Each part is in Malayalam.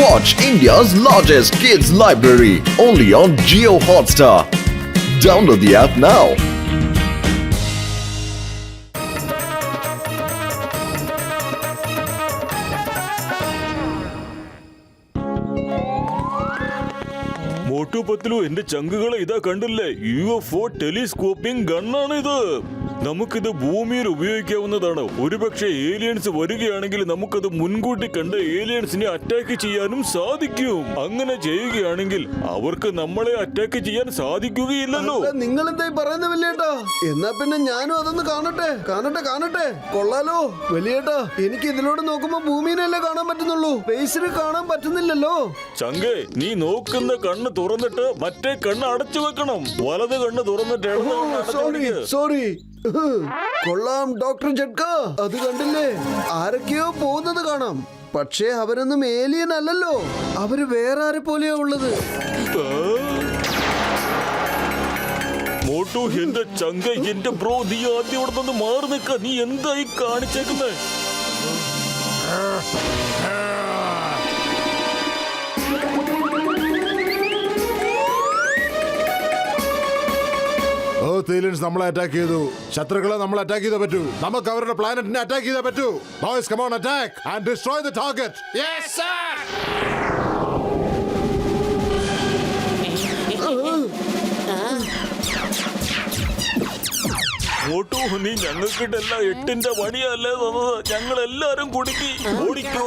Watch India's largest kids library only on Jio Hotstar. Download the app now. Motu Patlu എന്റെ ചങ്കുകളെ ഇതാ കണ്ടില്ലേ, UFO ടെലിസ്കോപ്പിംഗ് ഗണ്ണാണ് ഇത്. നമുക്കിത് ഭൂമിയിൽ ഉപയോഗിക്കാവുന്നതാണ്. ഒരുപക്ഷെ ഏലിയൻസ് വരികയാണെങ്കിൽ നമുക്കത് മുൻകൂട്ടി കണ്ട് ഏലിയൻസിനെ അറ്റാക്ക് ചെയ്യാനും സാധിക്കും. അങ്ങനെ ചെയ്യുകയാണെങ്കിൽ അവർക്ക് നമ്മളെ അറ്റാക്ക് ചെയ്യാൻ സാധിക്കുകയില്ലല്ലോ. നിങ്ങൾ എന്തായി പറയുന്നത് വലിയേട്ടാ? എന്നാ പിന്നെ ഞാനും അതൊന്ന് കാണട്ടെ. കൊള്ളാലോ വലിയേട്ടാ. എനിക്ക് ഇതിലൂടെ നോക്കുമ്പോ ഭൂമിയിലല്ലേ കാണാൻ പറ്റുന്നുള്ളൂ, സ്പേസിൽ കാണാൻ പറ്റുന്നില്ലല്ലോ. ചങ്കേ, നീ നോക്കുന്ന കണ്ണ് തുറന്നിട്ട് മറ്റേ കണ്ണ് അടച്ചു വെക്കണം. വലത് കണ്ണ് തുറന്നിട്ട് സോറി. കൊള്ളാം ഡോക്ടർ ജഡ്ക, അത് കണ്ടില്ലേ? ആരൊക്കെയോ പോകുന്നത് കാണാം. പക്ഷേ അവരൊന്നും ഏലിയൻ അല്ലല്ലോ, അവര് വേറെ ആരെ പോലെയാ ഉള്ളത്. മോട്ടു, എന്റെ ചങ്ക, എന്റെ ബ്രോ, നീ ആദ്യം ഇവിടെ നിന്ന് മാറി നിൽക്ക. നീ എന്തായി കാണിച്ചേക്കുന്നേ? നമ്മളെ അറ്റാക്ക് ചെയ്തു. ശത്രുക്കളെ നമ്മൾ അറ്റാക്ക് ചെയ്തേ പറ്റൂ. നമുക്ക് അവരുടെ പ്ലാനറ്റിനെ അറ്റാക്ക് ചെയ്തേ പറ്റൂ. Boys, come on, attack and destroy the target. Yes sir. Motu, നീ ഞങ്ങൾക്കിട്ടല്ല 8ന്റെ പണിയല്ലേ തന്നത്. ഞങ്ങൾ എല്ലാരും കുടുക്കി. ഓടിക്കോ,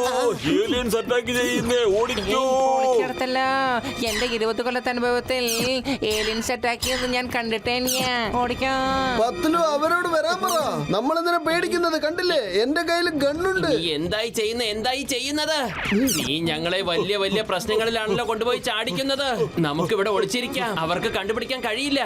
ഏലിയൻസ് അറ്റാക്ക് ചെയ്യുന്നേ, ഓടിക്കോ. എന്റെ 20 കൊല്ലത്തെ അനുഭവത്തിൽ ഏലിയൻസ് അറ്റാക്ക് ചെയ്ത് ഞാൻ കണ്ടിട്ടേ. പത്ലു, അവരോട് വരാൻ പറ. നമ്മളെന്തിനാ പേടിക്കുന്നത്? കണ്ടില്ലേ, എന്റെ കയ്യിൽ ഗണ്ണുണ്ട്. എന്തായി ചെയ്യുന്നത്? നീ ഞങ്ങളെ വലിയ വലിയ പ്രശ്നങ്ങളിലാണല്ലോ കൊണ്ടുപോയി ചാടിക്കുന്നത്. നമുക്കിവിടെ ഒളിച്ചിരിക്കാം, അവർക്ക് കണ്ടുപിടിക്കാൻ കഴിയില്ല.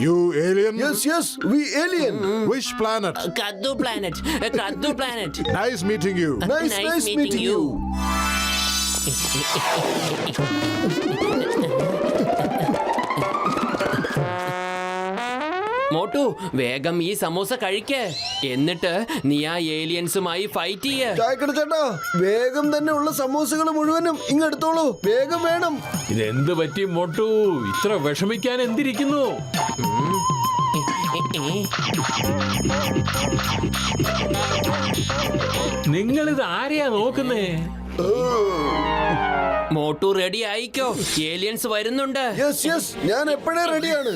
You alien? Yes, we alien. Which planet? Kaddu planet. Nice meeting you. Nice meeting you. Motu, വേഗം ഈ സമോസ കഴിക്ക്. എന്നിട്ട് നീ ആ ഏലിയൻസുമായി ഫൈറ്റ് ചെയ്യ്. ചായക്കട ചേട്ടാ, വേഗം തന്നെ ഉള്ള സമോസകൾ മുഴുവനും ഇങ്ങെടുത്തോളൂ. വേഗം വേണം. ഇതെന്ത് പറ്റി മോട്ടു? ഇത്ര വിഷമിക്കാൻ എന്തിരിക്കുന്നു? നിങ്ങളിത് ആരെയാ നോക്കുന്നേ? മോട്ടു, റെഡി ആയിക്കോ, ഏലിയൻസ് വരുന്നുണ്ട്. യെസ്, ഞാൻ എപ്പോഴേ റെഡിയാണ്.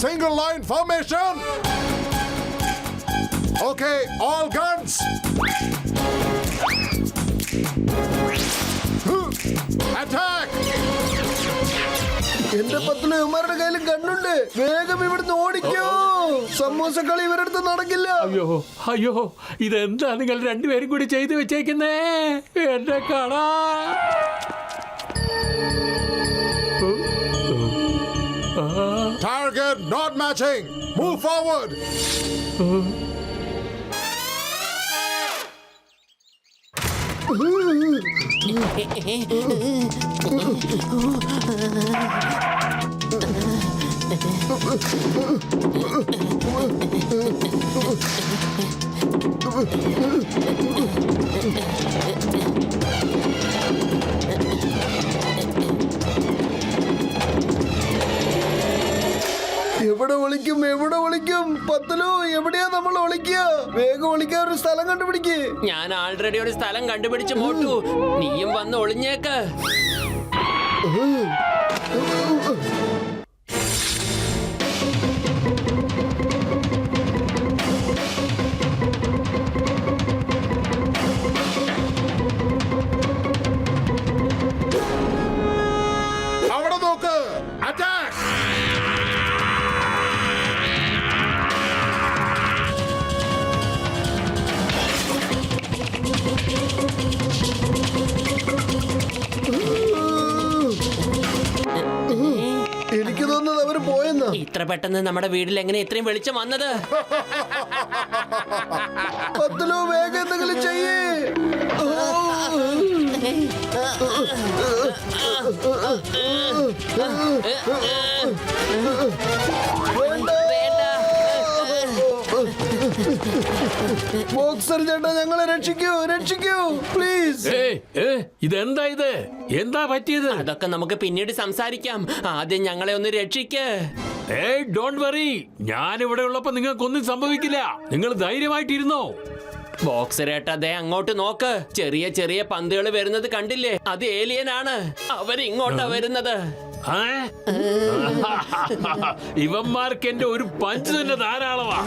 Single line formation. Okay, all guns. Attack. എന്റെ പത്ലു, ഇവന്മാരുടെ കയ്യിലും ഗണ്ണുണ്ട്. വേഗം ഇവിടുന്ന് ഓടിക്കോ. സമോസ കളി ഇവരടുത്ത് നടക്കില്ല. അയ്യോ, ഇതെന്താ നിങ്ങൾ രണ്ടുപേരും കൂടി ചെയ്തു വെച്ചേക്കുന്നേ? എന്റെ കാണാ. Target not matching. Move forward. എവിടെ വിളിക്കും പത്തലു? എവിടെയാ നമ്മൾ വിളിക്കുക? വേഗം വിളിക്കാൻ ഒരു സ്ഥലം കണ്ടുപിടിക്ക്. ഞാൻ ആൾറെഡി ഒരു സ്ഥലം കണ്ടുപിടിച്ചു മോട്ടു, നീയും വന്ന് ഒളിഞ്ഞേക്ക്. പെട്ടെന്ന് നമ്മുടെ വീട്ടിൽ എങ്ങനെ ഇത്രയും വെളിച്ചം വന്നത്? പത്തലു വേഗം എന്തെങ്കിലും ചെയ്യേ. വേണ്ട. ബോക്സർ ചേട്ടാ, ഞങ്ങളെ രക്ഷിക്കൂ, രക്ഷിക്കൂ പ്ലീസ്. ഇതെന്താ ഇത്? എന്താ പറ്റിയത്? അതൊക്കെ നമുക്ക് പിന്നീട് സംസാരിക്കാം. ആദ്യം ഞങ്ങളെ ഒന്ന് രക്ഷിക്ക്. ഡോണ്ട് വറി, ഞാൻ ഇവിടെ ഉള്ളപ്പോ നിങ്ങൾക്കൊന്നും സംഭവിക്കില്ല. നിങ്ങൾ ധൈര്യമായിട്ടിരുന്നോ. ബോക്സറേട്ടാ, ദേ അങ്ങോട്ട് നോക്ക്. ചെറിയ ചെറിയ പന്തുകൾ വരുന്നത് കണ്ടില്ലേ? അത് ഏലിയനാണ്. അവരിങ്ങോട്ടാ വരുന്നത്. ഇവന്മാർക്ക് എന്റെ ഒരു പഞ്ച് തന്നെ ധാരാളമാ.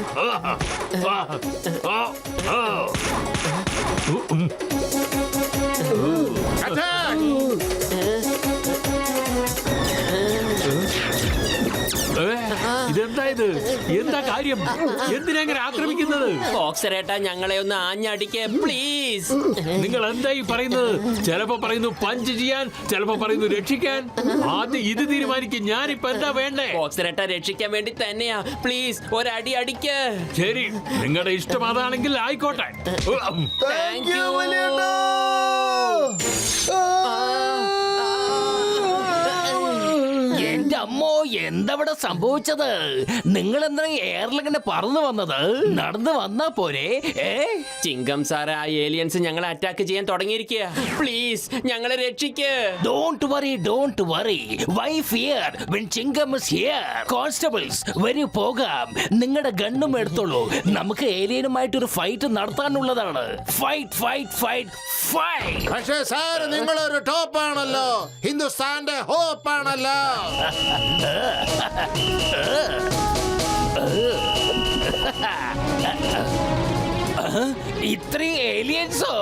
ഇതെന്താ ഇത്? എന്താ കാര്യം? എന്തിനെങ്ങനെ ആക്രമിക്കുന്നത്? ബോക്സറേട്ടാ, ഞങ്ങളെ ഒന്ന് ആഞ്ഞടിക്ക് പ്ലീസ്. നിങ്ങൾ എന്തായി പറയുന്നത്? ചിലപ്പോ പറയുന്നു പഞ്ച് ചെയ്യാൻ, ചിലപ്പോ പറയുന്നു രക്ഷിക്കാൻ. ആദ്യം ഇത് തീരുമാനിക്കും. ഞാനിപ്പോ എന്താ വേണ്ടേ? ബോക്സറേട്ടാ, രക്ഷിക്കാൻ വേണ്ടി തന്നെയാ. പ്ലീസ് ഒരടി അടിക്ക്. ശരി, നിങ്ങളുടെ ഇഷ്ടം അതാണെങ്കിൽ ആയിക്കോട്ടെ. താങ്ക് യു വലിയേട്ടാ. എന്റെ അമ്മോ, എന്തവിടെ സംഭവിച്ചത്? നിങ്ങൾ എന്താ എയറിലിങ്ങനെ പറന്നു വന്നത്? നടന്നു വന്നാ പോരെ? ചിങ്കം സാറ്, ആ ഏലിയൻസ് ഞങ്ങളെ അറ്റാക്ക് ചെയ്യാൻ തുടങ്ങിയിരിക്കുക. പ്ലീസ് ഞങ്ങളെ രക്ഷിക്ക്. Don't worry, don't worry. Why fear when Chinkam is here? Constables, വരൂ പോകാം. നിങ്ങളുടെ ഗണ്ണും എടുത്തോളൂ. നമുക്ക് ഏലിയനുമായിട്ട് ഒരു ഫൈറ്റ് നടത്താനുള്ളതാണ്. Fight, fight, fight, fight. പക്ഷേ സാർ, നിങ്ങളൊരു ടോപ്പാണല്ലോ, ഹിന്ദുസ്ഥാന്റെ ഹോപ്പാണല്ലോ. ഇത്രയും ഏലിയൻസോ?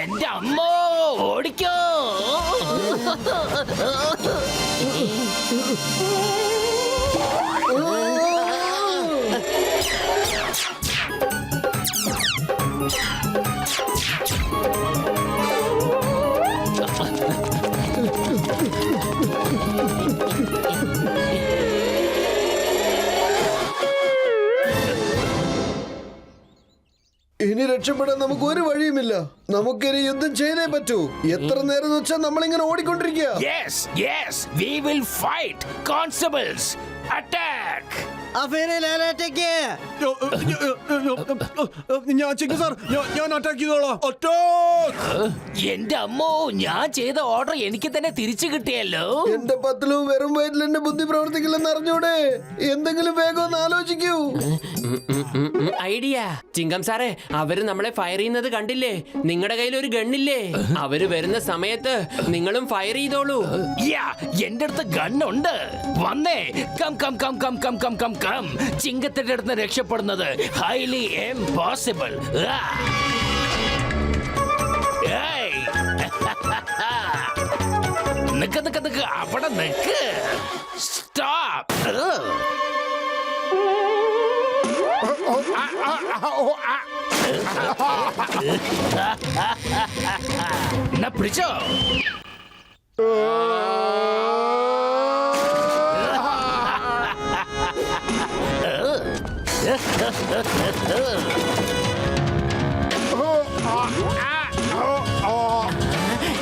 എന്റെ അമ്മോ, ഓടിക്കോ. ഇനി രക്ഷപ്പെടാൻ നമുക്ക് ഒരു വഴിയുമില്ല. നമുക്കിനി യുദ്ധം ചെയ്തേ പറ്റൂ. എത്ര നേരം വെച്ചാൽ നമ്മളിങ്ങനെ ഓടിക്കൊണ്ടിരിക്കുക. Yes, yes, we will fight. Constables, attack. ഞാൻ അറ്റാക്ക് ചെയ്തോളാം. എന്റെ അമ്മോ, ഞാൻ ചെയ്ത ഓർഡർ എനിക്ക് തന്നെ തിരിച്ചു കിട്ടിയല്ലോ. എന്റെ പത്തിലും വെറും വയറ്റിൽ എന്റെ ബുദ്ധി പ്രവർത്തിക്കില്ലെന്ന് അറിഞ്ഞൂടെ? എന്തെങ്കിലും വേഗം ഒന്ന് ആലോചിക്കൂ. ഐഡിയ. ചിങ്കം സാറേ, അവര് നമ്മളെ ഫയർ ചെയ്യുന്നത് കണ്ടില്ലേ? നിങ്ങളുടെ കയ്യിൽ ഒരു ഗണ്ണില്ലേ? അവര് വരുന്ന സമയത്ത് നിങ്ങളും ഫയർ ചെയ്തോളൂ. എന്റെ അടുത്ത് ഗണ്ണുണ്ട്. വന്നേ, come come come come come come come come. ചിങ്കത്തിന്റെ അടുത്ത് രക്ഷപ്പെടുന്നത് ഹൈലി ഇംപോസിബിൾ. നിക്ക് നിക്ക് നിക്ക്, അവിടെ നിക്ക്. സ്റ്റോപ്പ്. എന്നാ പിടിച്ചോ.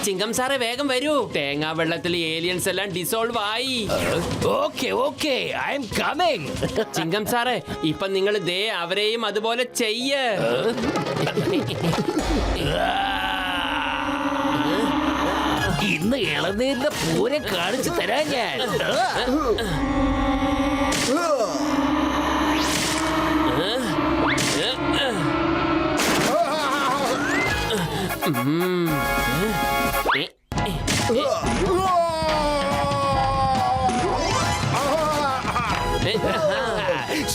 ചിങ്കം സാറേ, വേഗം വരൂ. തേങ്ങാ വെള്ളത്തിൽ ഏലിയൻസ് എല്ലാം ഡിസോൾവ് ആയി. Okay okay, I am coming. Chinkam സാറേ, ഇപ്പൊ നിങ്ങൾ ദേ അവരെയും അതുപോലെ ചെയ്യ്. ഇന്ന് ഇളനീരിന്റെ പൂരം കാണിച്ചു തരാൻ ഞാൻ.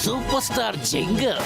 Super star ചിങ്കം.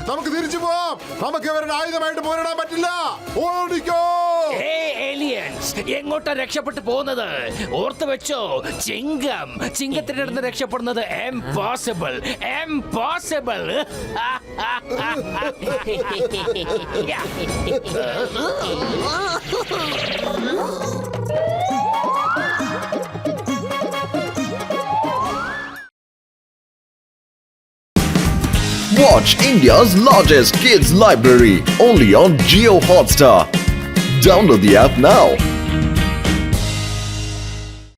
നമുക്ക് തിരിച്ചു പോവാം. നമുക്ക് ഇവരുടെ ആയുധമായിട്ട് പോരിടാൻ പറ്റില്ല. ഓടിക്കോ. എങ്ങോട്ടാ രക്ഷപ്പെട്ടു പോകുന്നത്? ഓർത്ത് വെച്ചോ, ചിങ്കത്തിന്റെ അടുത്ത് രക്ഷപ്പെടുന്നത് impossible. Watch India's largest kids library only on Geo Hotstar. Download the app now.